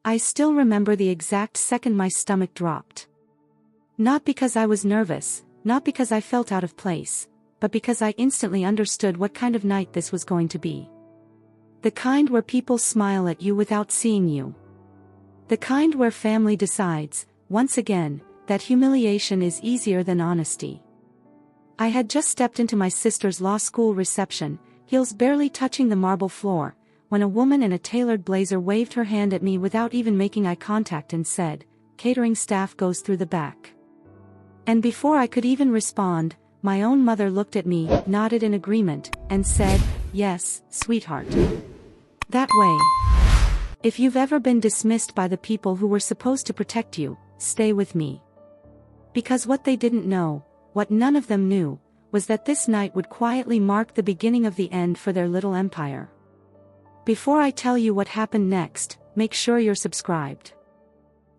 I still remember the exact second my stomach dropped. Not because I was nervous, not because I felt out of place, but because I instantly understood what kind of night this was going to be. The kind where people smile at you without seeing you. The kind where family decides, once again, that humiliation is easier than honesty. I had just stepped into my sister's law school reception, heels barely touching the marble floor, when a woman in a tailored blazer waved her hand at me without even making eye contact and said, "Catering staff goes through the back." And before I could even respond, my own mother looked at me, nodded in agreement, and said, "Yes, sweetheart. That way. If you've ever been dismissed by the people who were supposed to protect you, stay with me." Because what they didn't know, what none of them knew, was that this night would quietly mark the beginning of the end for their little empire. Before I tell you what happened next, make sure you're subscribed.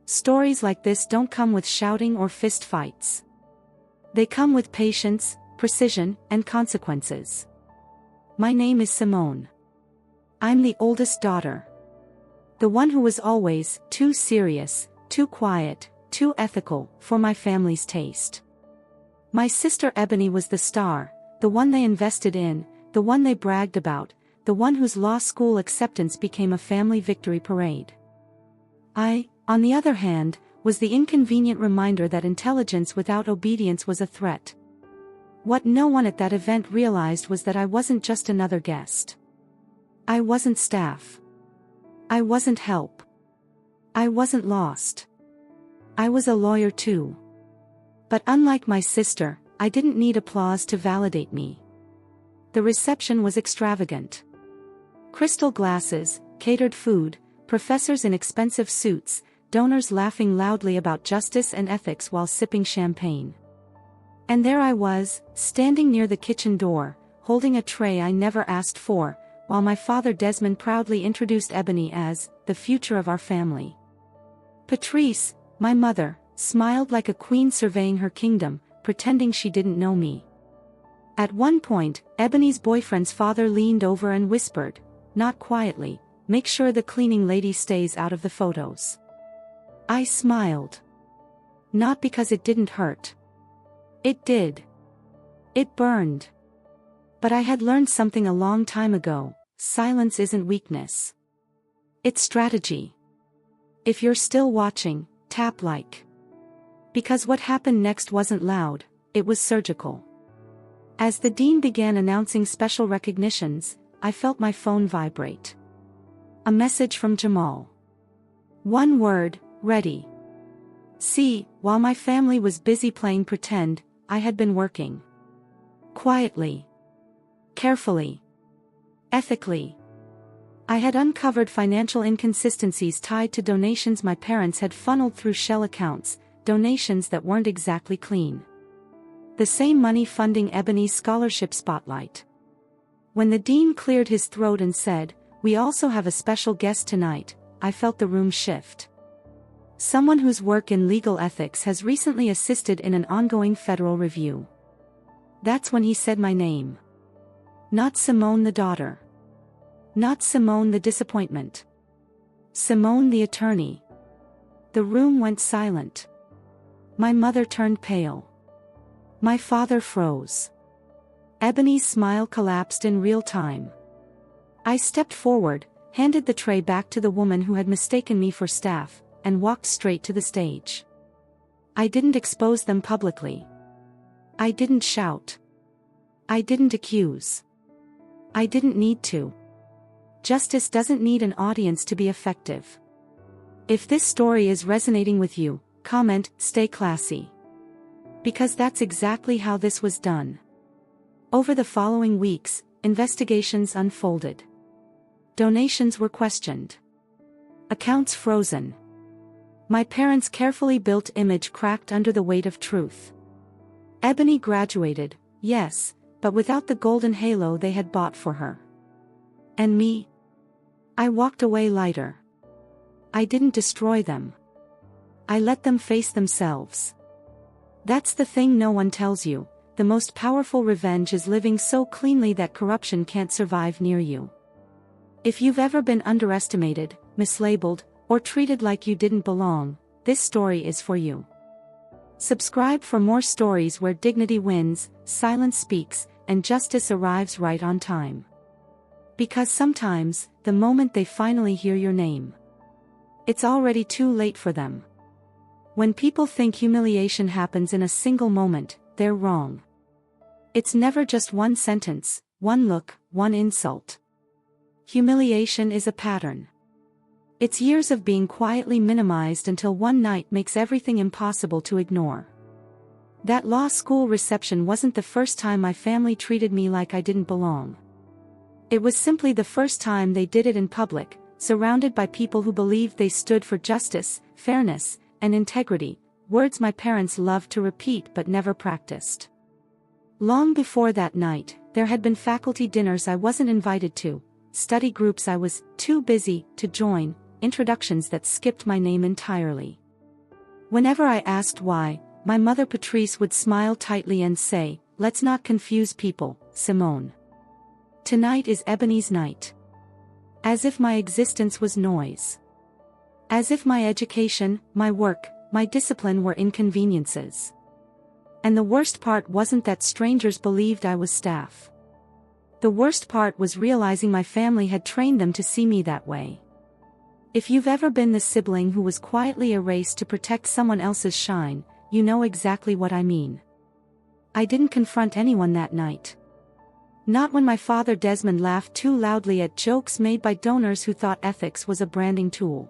Stories like this don't come with shouting or fist fights. They come with patience, precision, and consequences. My name is Simone. I'm the oldest daughter. The one who was always too serious, too quiet, too ethical for my family's taste. My sister Ebony was the star, the one they invested in, the one they bragged about, the one whose law school acceptance became a family victory parade. I, on the other hand, was the inconvenient reminder that intelligence without obedience was a threat. What no one at that event realized was that I wasn't just another guest. I wasn't staff. I wasn't help. I wasn't lost. I was a lawyer too. But unlike my sister, I didn't need applause to validate me. The reception was extravagant. Crystal glasses, catered food, professors in expensive suits, donors laughing loudly about justice and ethics while sipping champagne. And there I was, standing near the kitchen door, holding a tray I never asked for, while my father Desmond proudly introduced Ebony as the future of our family. Patrice, my mother, smiled like a queen surveying her kingdom, pretending she didn't know me. At one point, Ebony's boyfriend's father leaned over and whispered, not quietly, "Make sure the cleaning lady stays out of the photos." I smiled. Not because it didn't hurt. It did. It burned. But I had learned something a long time ago: silence isn't weakness. It's strategy. If you're still watching, tap like. Because what happened next wasn't loud, it was surgical. As the dean began announcing special recognitions, I felt my phone vibrate. A message from Jamal. One word, ready. See, while my family was busy playing pretend, I had been working. Quietly. Carefully. Ethically. I had uncovered financial inconsistencies tied to donations my parents had funneled through shell accounts, donations that weren't exactly clean. The same money funding Ebony's scholarship spotlight. When the dean cleared his throat and said, "We also have a special guest tonight," I felt the room shift. Someone whose work in legal ethics has recently assisted in an ongoing federal review. That's when he said my name. Not Simone the daughter. Not Simone the disappointment. Simone the attorney. The room went silent. My mother turned pale. My father froze. Ebony's smile collapsed in real time. I stepped forward, handed the tray back to the woman who had mistaken me for staff, and walked straight to the stage. I didn't expose them publicly. I didn't shout. I didn't accuse. I didn't need to. Justice doesn't need an audience to be effective. If this story is resonating with you, comment, "Stay classy." Because that's exactly how this was done. Over the following weeks, investigations unfolded. Donations were questioned. Accounts frozen. My parents' carefully built image cracked under the weight of truth. Ebony graduated, yes, but without the golden halo they had bought for her. And me? I walked away lighter. I didn't destroy them. I let them face themselves. That's the thing no one tells you: the most powerful revenge is living so cleanly that corruption can't survive near you. If you've ever been underestimated, mislabeled, or treated like you didn't belong, this story is for you. Subscribe for more stories where dignity wins, silence speaks, and justice arrives right on time. Because sometimes, the moment they finally hear your name, it's already too late for them. When people think humiliation happens in a single moment, they're wrong. It's never just one sentence, one look, one insult. Humiliation is a pattern. It's years of being quietly minimized until one night makes everything impossible to ignore. That law school reception wasn't the first time my family treated me like I didn't belong. It was simply the first time they did it in public, surrounded by people who believed they stood for justice, fairness, and integrity, words my parents loved to repeat but never practiced. Long before that night, there had been faculty dinners I wasn't invited to, study groups I was too busy to join, introductions that skipped my name entirely. Whenever I asked why, my mother Patrice would smile tightly and say, "Let's not confuse people, Simone. Tonight is Ebony's night." As if my existence was noise. As if my education, my work, my discipline were inconveniences. And the worst part wasn't that strangers believed I was staff. The worst part was realizing my family had trained them to see me that way. If you've ever been the sibling who was quietly erased to protect someone else's shine, you know exactly what I mean. I didn't confront anyone that night. Not when my father Desmond laughed too loudly at jokes made by donors who thought ethics was a branding tool.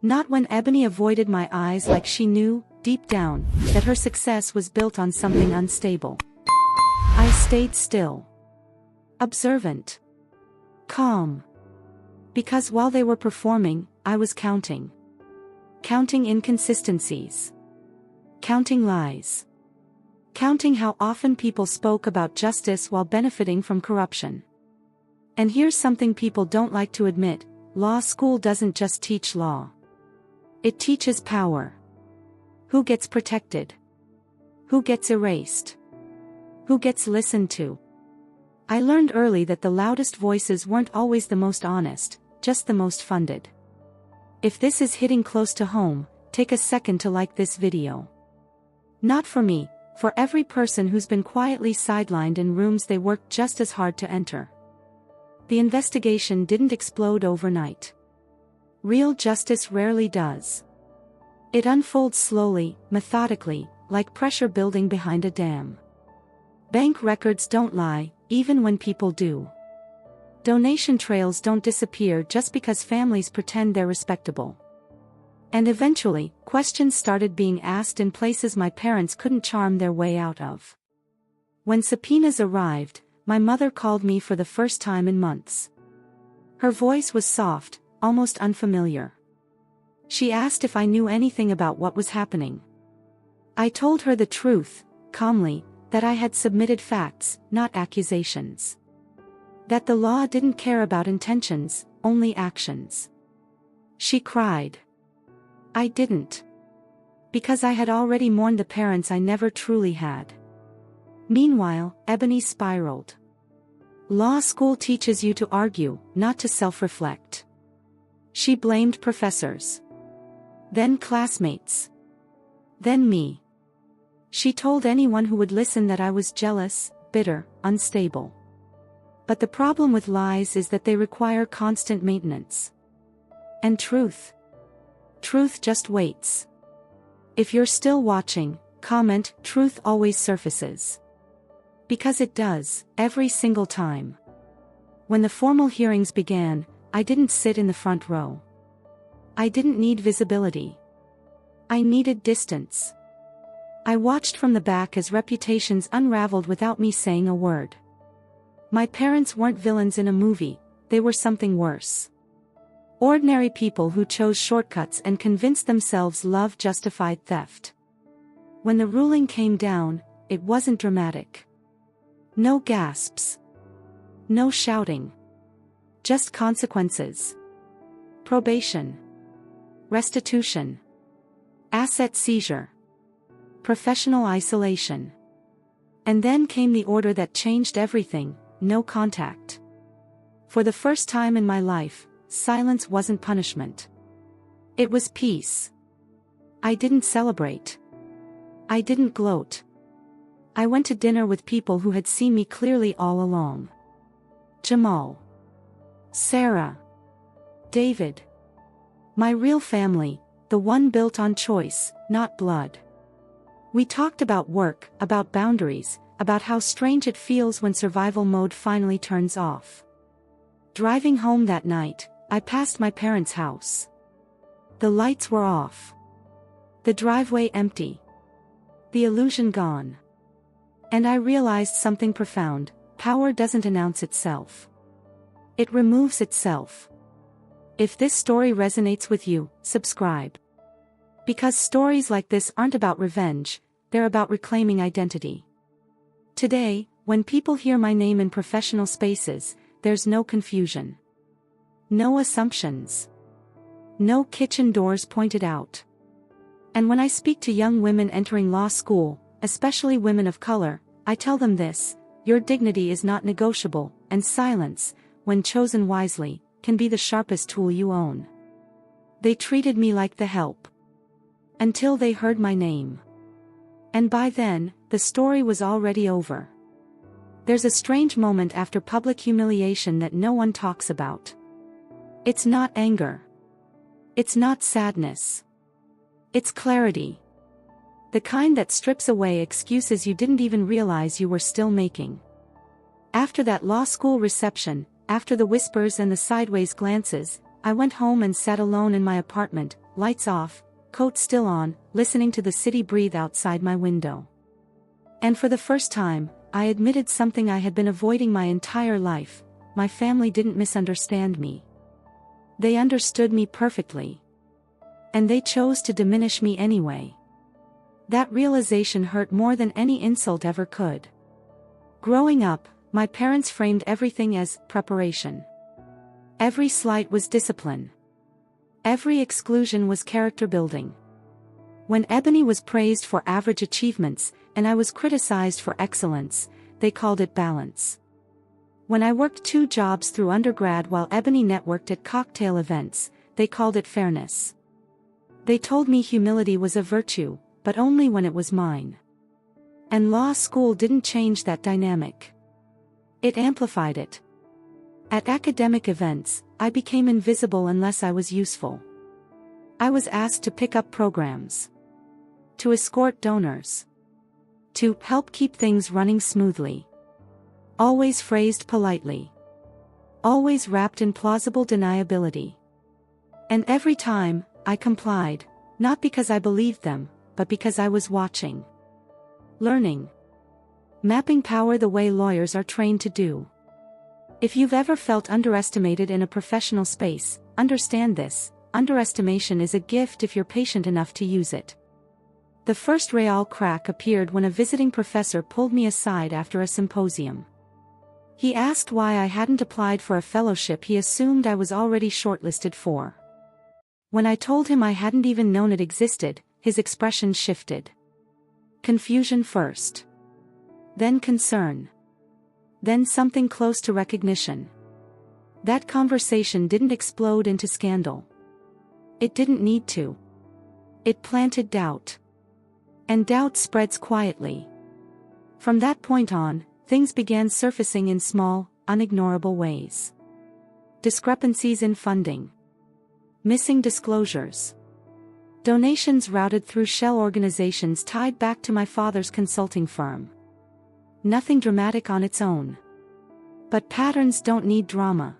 Not when Ebony avoided my eyes like she knew, deep down, that her success was built on something unstable. I stayed still. Observant. Calm. Because while they were performing, I was counting. Counting inconsistencies. Counting lies. Counting how often people spoke about justice while benefiting from corruption. And here's something people don't like to admit: law school doesn't just teach law. It teaches power. Who gets protected? Who gets erased? Who gets listened to? I learned early that the loudest voices weren't always the most honest, just the most funded. If this is hitting close to home, take a second to like this video. Not for me, for every person who's been quietly sidelined in rooms they worked just as hard to enter. The investigation didn't explode overnight. Real justice rarely does. It unfolds slowly, methodically, like pressure building behind a dam. Bank records don't lie, even when people do. Donation trails don't disappear just because families pretend they're respectable. And eventually, questions started being asked in places my parents couldn't charm their way out of. When subpoenas arrived, my mother called me for the first time in months. Her voice was soft, almost unfamiliar. She asked if I knew anything about what was happening. I told her the truth, calmly, that I had submitted facts, not accusations. That the law didn't care about intentions, only actions. She cried. I didn't. Because I had already mourned the parents I never truly had. Meanwhile, Ebony spiraled. Law school teaches you to argue, not to self-reflect. She blamed professors. Then classmates. Then me. She told anyone who would listen that I was jealous, bitter, unstable. But the problem with lies is that they require constant maintenance. And truth. Truth just waits. If you're still watching, comment, "Truth always surfaces." Because it does, every single time. When the formal hearings began, I didn't sit in the front row. I didn't need visibility. I needed distance. I watched from the back as reputations unraveled without me saying a word. My parents weren't villains in a movie, they were something worse. Ordinary people who chose shortcuts and convinced themselves love justified theft. When the ruling came down, it wasn't dramatic. No gasps. No shouting. Just consequences. Probation. Restitution. Asset seizure. Professional isolation. And then came the order that changed everything: no contact. For the first time in my life, silence wasn't punishment. It was peace. I didn't celebrate. I didn't gloat. I went to dinner with people who had seen me clearly all along. Jamal. Sarah. David. My real family, the one built on choice, not blood. We talked about work, about boundaries, about how strange it feels when survival mode finally turns off. Driving home that night, I passed my parents' house. The lights were off. The driveway empty. The illusion gone. And I realized something profound: power doesn't announce itself. It removes itself. If this story resonates with you, subscribe. Because stories like this aren't about revenge, they're about reclaiming identity. Today, when people hear my name in professional spaces, there's no confusion. No assumptions. No kitchen doors pointed out. And when I speak to young women entering law school, especially women of color, I tell them this: your dignity is not negotiable, and silence, when chosen wisely, can be the sharpest tool you own. They treated me like the help. Until they heard my name. And by then, the story was already over. There's a strange moment after public humiliation that no one talks about. It's not anger. It's not sadness. It's clarity. The kind that strips away excuses you didn't even realize you were still making. After that law school reception, after the whispers and the sideways glances, I went home and sat alone in my apartment, lights off, coat still on, listening to the city breathe outside my window. And for the first time, I admitted something I had been avoiding my entire life: my family didn't misunderstand me. They understood me perfectly. And they chose to diminish me anyway. That realization hurt more than any insult ever could. Growing up, my parents framed everything as preparation. Every slight was discipline. Every exclusion was character building. When Ebony was praised for average achievements, and I was criticized for excellence, they called it balance. When I worked 2 jobs through undergrad while Ebony networked at cocktail events, they called it fairness. They told me humility was a virtue, but only when it was mine. And law school didn't change that dynamic. It amplified it. At academic events, I became invisible unless I was useful. I was asked to pick up programs. To escort donors. To help keep things running smoothly. Always phrased politely. Always wrapped in plausible deniability. And every time, I complied, not because I believed them, but because I was watching. Learning. Mapping power the way lawyers are trained to do. If you've ever felt underestimated in a professional space, understand this: underestimation is a gift if you're patient enough to use it. The first real crack appeared when a visiting professor pulled me aside after a symposium. He asked why I hadn't applied for a fellowship he assumed I was already shortlisted for. When I told him I hadn't even known it existed, his expression shifted. Confusion first. Then concern. Then something close to recognition. That conversation didn't explode into scandal. It didn't need to. It planted doubt. And doubt spreads quietly. From that point on, things began surfacing in small, unignorable ways. Discrepancies in funding. Missing disclosures. Donations routed through shell organizations tied back to my father's consulting firm. Nothing dramatic on its own. But patterns don't need drama.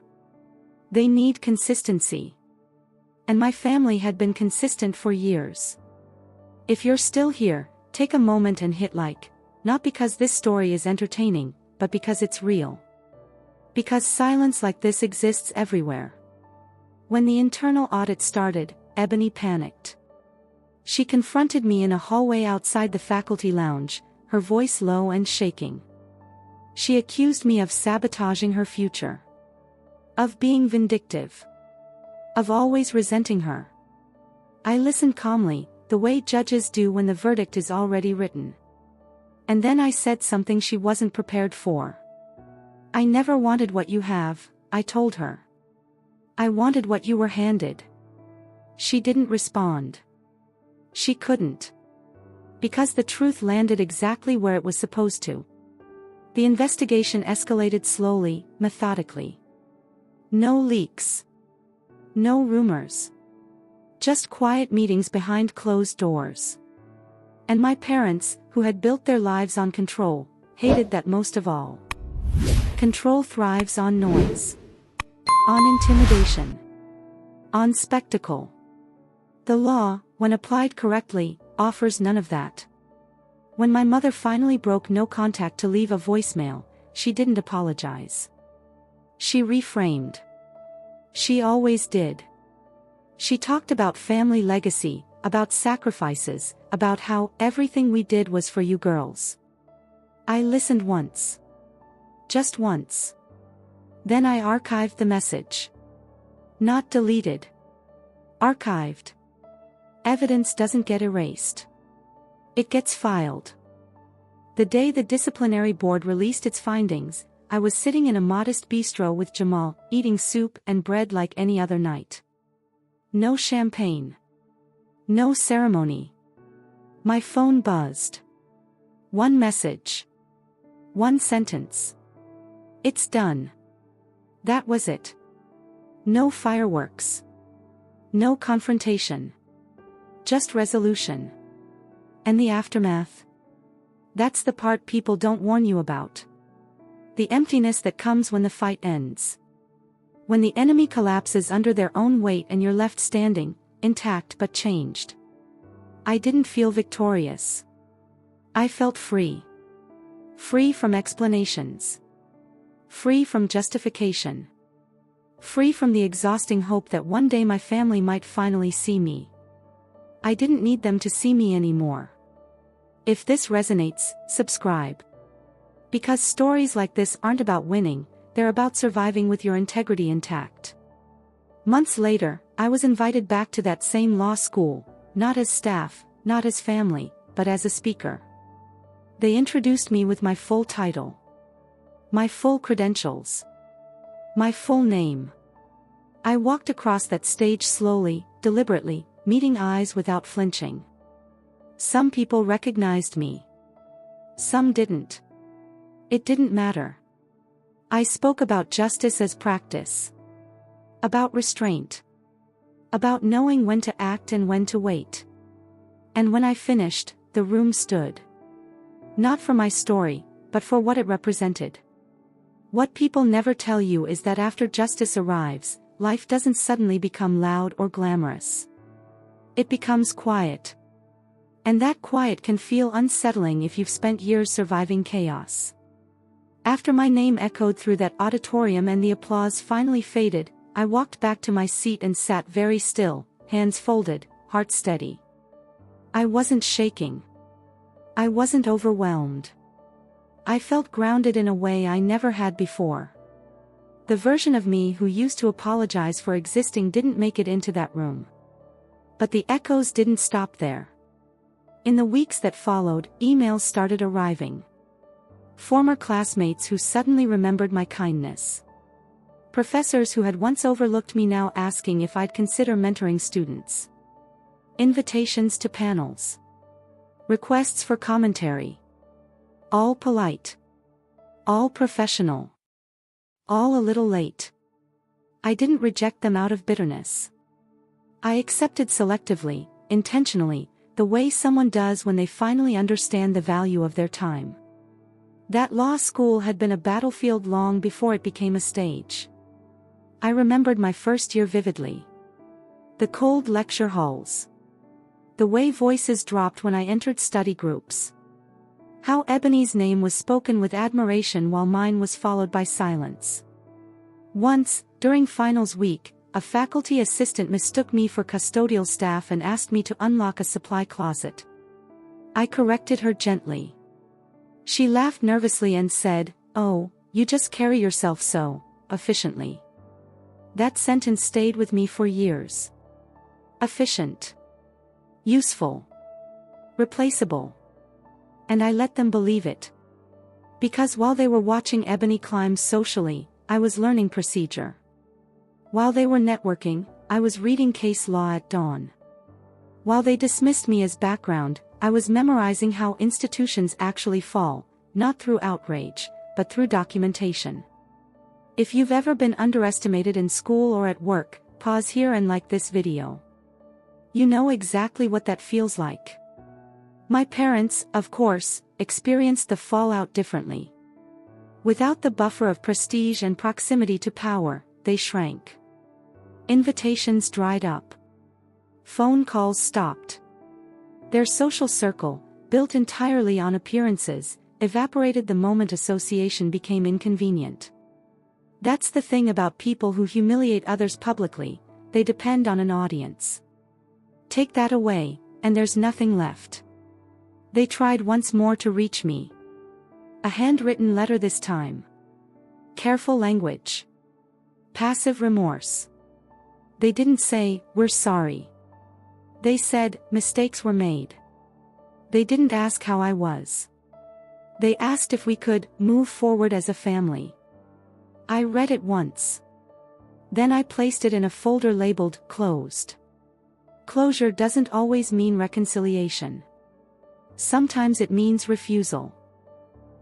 They need consistency. And my family had been consistent for years. If you're still here, take a moment and hit like, not because this story is entertaining, but because it's real. Because silence like this exists everywhere. When the internal audit started, Ebony panicked. She confronted me in a hallway outside the faculty lounge, her voice low and shaking. She accused me of sabotaging her future. Of being vindictive. Of always resenting her. I listened calmly, the way judges do when the verdict is already written. And then I said something she wasn't prepared for. I never wanted what you have, I told her. I wanted what you were handed. She didn't respond. She couldn't. Because the truth landed exactly where it was supposed to. The investigation escalated slowly, methodically. No leaks. No rumors. Just quiet meetings behind closed doors. And my parents, who had built their lives on control, hated that most of all. Control thrives on noise. On intimidation. On spectacle. The law, when applied correctly, offers none of that. When my mother finally broke no contact to leave a voicemail, she didn't apologize. She reframed. She always did. She talked about family legacy, about sacrifices, about how everything we did was for you girls. I listened once. Just once. Then I archived the message. Not deleted. Archived. Evidence doesn't get erased. It gets filed. The day the disciplinary board released its findings, I was sitting in a modest bistro with Jamal, eating soup and bread like any other night. No champagne. No ceremony. My phone buzzed. One message. One sentence. It's done. That was it. No fireworks. No confrontation. Just resolution. And the aftermath? That's the part people don't warn you about. The emptiness that comes when the fight ends. When the enemy collapses under their own weight and you're left standing, intact but changed. I didn't feel victorious. I felt free. Free from explanations. Free from justification. Free from the exhausting hope that one day my family might finally see me. I didn't need them to see me anymore. If this resonates, subscribe. Because stories like this aren't about winning, they're about surviving with your integrity intact. Months later, I was invited back to that same law school, not as staff, not as family, but as a speaker. They introduced me with my full title. My full credentials. My full name. I walked across that stage slowly, deliberately, meeting eyes without flinching. Some people recognized me. Some didn't. It didn't matter. I spoke about justice as practice. About restraint. About knowing when to act and when to wait. And when I finished, the room stood. Not for my story, but for what it represented. What people never tell you is that after justice arrives, life doesn't suddenly become loud or glamorous. It becomes quiet. And that quiet can feel unsettling if you've spent years surviving chaos. After my name echoed through that auditorium and the applause finally faded, I walked back to my seat and sat very still, hands folded, heart steady. I wasn't shaking. I wasn't overwhelmed. I felt grounded in a way I never had before. The version of me who used to apologize for existing didn't make it into that room. But the echoes didn't stop there. In the weeks that followed, emails started arriving. Former classmates who suddenly remembered my kindness. Professors who had once overlooked me now asking if I'd consider mentoring students. Invitations to panels. Requests for commentary. All polite. All professional. All a little late. I didn't reject them out of bitterness. I accepted selectively, intentionally, the way someone does when they finally understand the value of their time. That law school had been a battlefield long before it became a stage. I remembered my first year vividly. The cold lecture halls. The way voices dropped when I entered study groups. How Ebony's name was spoken with admiration while mine was followed by silence. Once, during finals week, a faculty assistant mistook me for custodial staff and asked me to unlock a supply closet. I corrected her gently. She laughed nervously and said, "Oh, you just carry yourself so efficiently." That sentence stayed with me for years. Efficient. Useful. Replaceable. And I let them believe it. Because while they were watching Ebony climb socially, I was learning procedure. While they were networking, I was reading case law at dawn. While they dismissed me as background, I was memorizing how institutions actually fall, not through outrage, but through documentation. If you've ever been underestimated in school or at work, pause here and like this video. You know exactly what that feels like. My parents, of course, experienced the fallout differently. Without the buffer of prestige and proximity to power, they shrank. Invitations dried up. Phone calls stopped. Their social circle, built entirely on appearances, evaporated the moment association became inconvenient. That's the thing about people who humiliate others publicly, they depend on an audience. Take that away, and there's nothing left. They tried once more to reach me. A handwritten letter this time. Careful language. Passive remorse. They didn't say, "We're sorry." They said, "Mistakes were made." They didn't ask how I was. They asked if we could move forward as a family. I read it once. Then I placed it in a folder labeled "Closed." Closure doesn't always mean reconciliation. Sometimes it means refusal.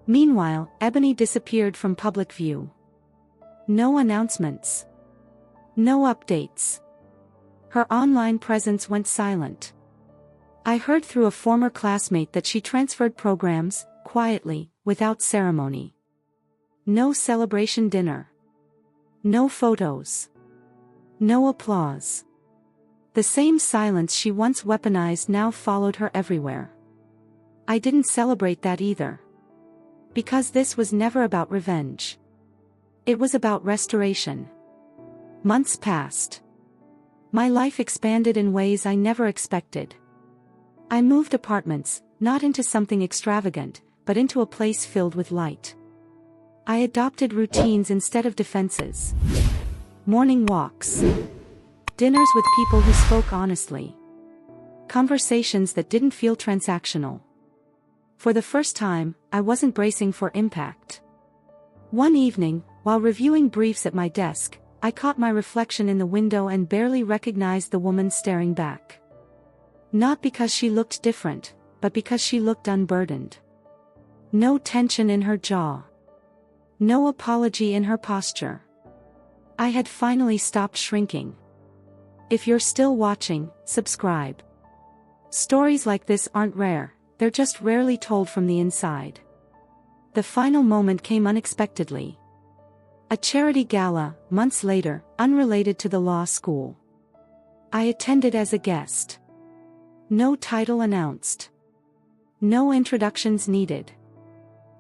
Meanwhile, Ebony disappeared from public view. No announcements. No updates. Her online presence went silent. I heard through a former classmate that she transferred programs, quietly, without ceremony. No celebration dinner. No photos. No applause. The same silence she once weaponized now followed her everywhere. I didn't celebrate that either. Because this was never about revenge. It was about restoration. Months passed. My life expanded in ways I never expected. I moved apartments, not into something extravagant, but into a place filled with light. I adopted routines instead of defenses. Morning walks. Dinners with people who spoke honestly. Conversations that didn't feel transactional. For the first time, I wasn't bracing for impact. One evening, while reviewing briefs at my desk, I caught my reflection in the window and barely recognized the woman staring back. Not because she looked different, but because she looked unburdened. No tension in her jaw. No apology in her posture. I had finally stopped shrinking. If you're still watching, subscribe. Stories like this aren't rare, they're just rarely told from the inside. The final moment came unexpectedly. A charity gala, months later, unrelated to the law school. I attended as a guest. No title announced. No introductions needed.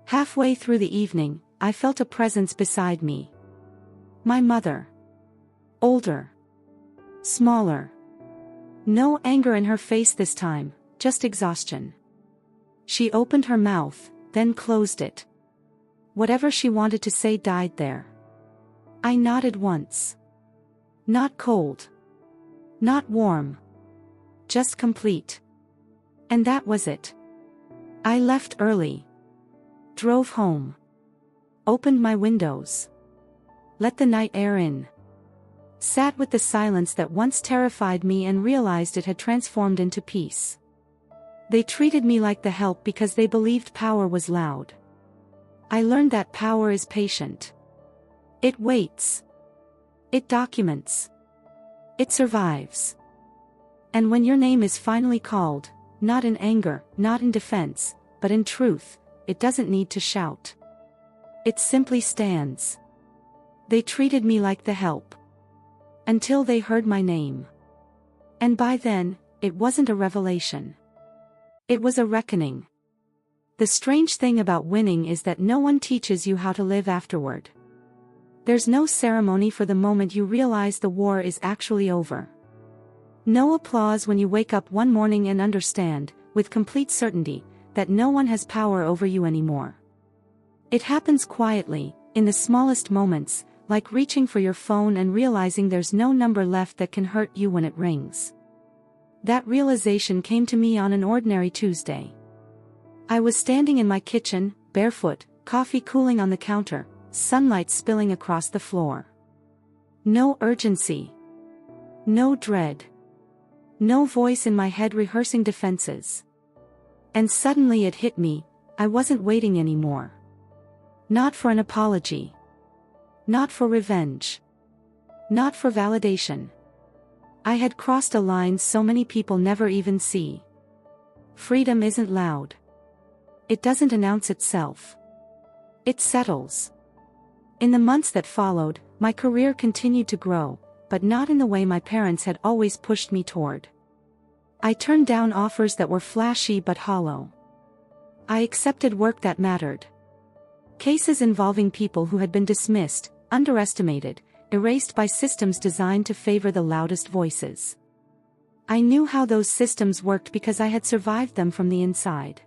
Halfway through the evening, I felt a presence beside me. My mother. Older. Smaller. No anger in her face this time, just exhaustion. She opened her mouth, then closed it. Whatever she wanted to say died there. I nodded once. Not cold. Not warm. Just complete. And that was it. I left early. Drove home. Opened my windows. Let the night air in. Sat with the silence that once terrified me and realized it had transformed into peace. They treated me like the help because they believed power was loud. I learned that power is patient. It waits. It documents. It survives. And when your name is finally called, not in anger, not in defense, but in truth, it doesn't need to shout. It simply stands. They treated me like the help. Until they heard my name. And by then, it wasn't a revelation. It was a reckoning. The strange thing about winning is that no one teaches you how to live afterward. There's no ceremony for the moment you realize the war is actually over. No applause when you wake up one morning and understand, with complete certainty, that no one has power over you anymore. It happens quietly, in the smallest moments, like reaching for your phone and realizing there's no number left that can hurt you when it rings. That realization came to me on an ordinary Tuesday. I was standing in my kitchen, barefoot, coffee cooling on the counter, sunlight spilling across the floor. No urgency. No dread. No voice in my head rehearsing defenses. And suddenly it hit me, I wasn't waiting anymore. Not for an apology. Not for revenge. Not for validation. I had crossed a line so many people never even see. Freedom isn't loud. It doesn't announce itself. It settles. In the months that followed, my career continued to grow, but not in the way my parents had always pushed me toward. I turned down offers that were flashy but hollow. I accepted work that mattered. Cases involving people who had been dismissed, underestimated, erased by systems designed to favor the loudest voices. I knew how those systems worked because I had survived them from the inside.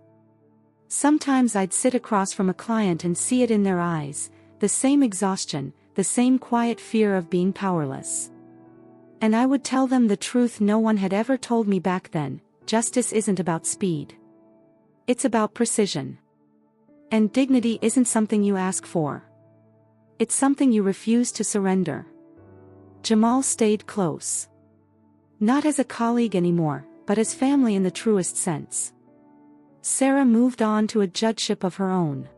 Sometimes I'd sit across from a client and see it in their eyes, the same exhaustion, the same quiet fear of being powerless. And I would tell them the truth no one had ever told me back then: justice isn't about speed. It's about precision. And dignity isn't something you ask for. It's something you refuse to surrender. Jamal stayed close. Not as a colleague anymore, but as family in the truest sense. Sarah moved on to a judgeship of her own.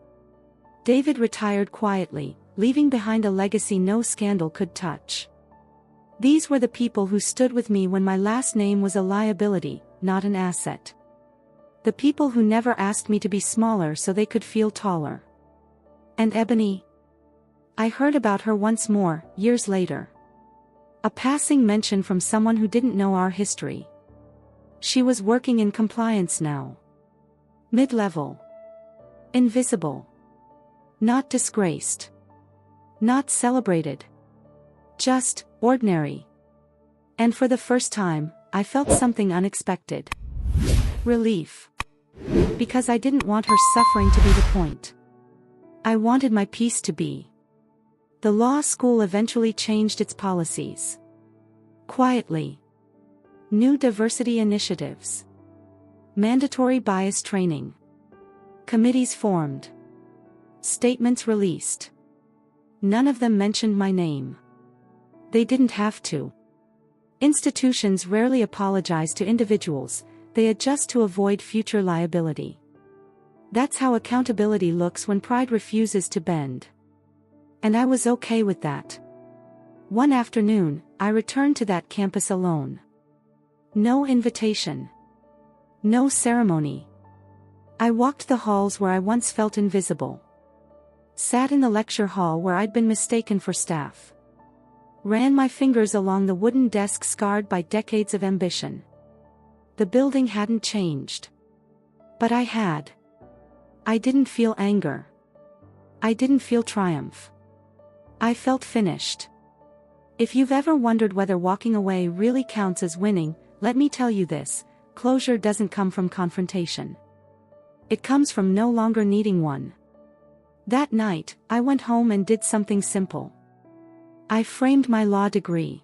David retired quietly, leaving behind a legacy no scandal could touch. These were the people who stood with me when my last name was a liability, not an asset. The people who never asked me to be smaller so they could feel taller. And Ebony? I heard about her once more, years later. A passing mention from someone who didn't know our history. She was working in compliance now. Mid-level. Invisible. Not disgraced. Not celebrated. Just ordinary. And for the first time, I felt something unexpected. Relief. Because I didn't want her suffering to be the point. I wanted my peace to be. The law school eventually changed its policies. Quietly. New diversity initiatives. Mandatory bias training. Committees formed. Statements released. None of them mentioned my name. They didn't have to. Institutions rarely apologize to individuals, they adjust to avoid future liability. That's how accountability looks when pride refuses to bend. And I was okay with that. One afternoon, I returned to that campus alone. No invitation. No ceremony. I walked the halls where I once felt invisible. Sat in the lecture hall where I'd been mistaken for staff. Ran my fingers along the wooden desk scarred by decades of ambition. The building hadn't changed. But I had. I didn't feel anger. I didn't feel triumph. I felt finished. If you've ever wondered whether walking away really counts as winning, let me tell you this: closure doesn't come from confrontation. It comes from no longer needing one. That night, I went home and did something simple. I framed my law degree.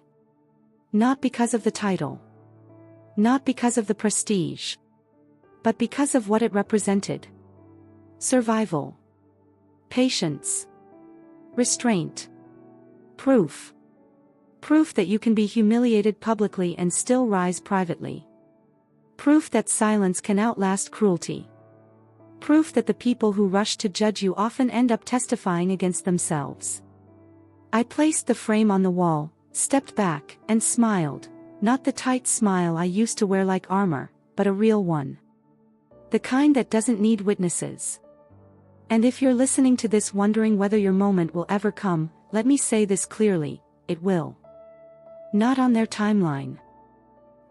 Not because of the title. Not because of the prestige. But because of what it represented. Survival. Patience. Restraint. Proof. Proof that you can be humiliated publicly and still rise privately. Proof that silence can outlast cruelty. Proof that the people who rush to judge you often end up testifying against themselves. I placed the frame on the wall, stepped back, and smiled, not the tight smile I used to wear like armor, but a real one. The kind that doesn't need witnesses. And if you're listening to this wondering whether your moment will ever come, let me say this clearly: it will. Not on their timeline.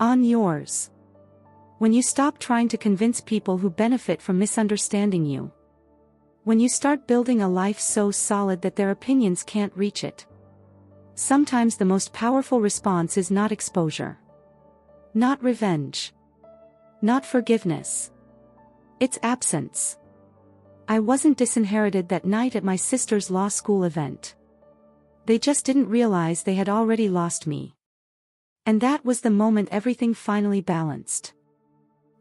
On yours. When you stop trying to convince people who benefit from misunderstanding you. When you start building a life so solid that their opinions can't reach it. Sometimes the most powerful response is not exposure. Not revenge. Not forgiveness. It's absence. I wasn't disinherited that night at my sister's law school event. They just didn't realize they had already lost me. And that was the moment everything finally balanced.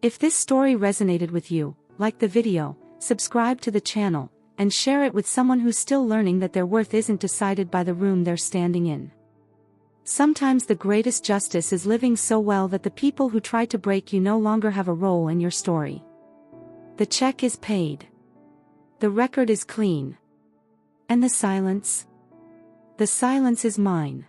If this story resonated with you, like the video, subscribe to the channel, and share it with someone who's still learning that their worth isn't decided by the room they're standing in. Sometimes the greatest justice is living so well that the people who tried to break you no longer have a role in your story. The check is paid. The record is clean. And the silence? The silence is mine.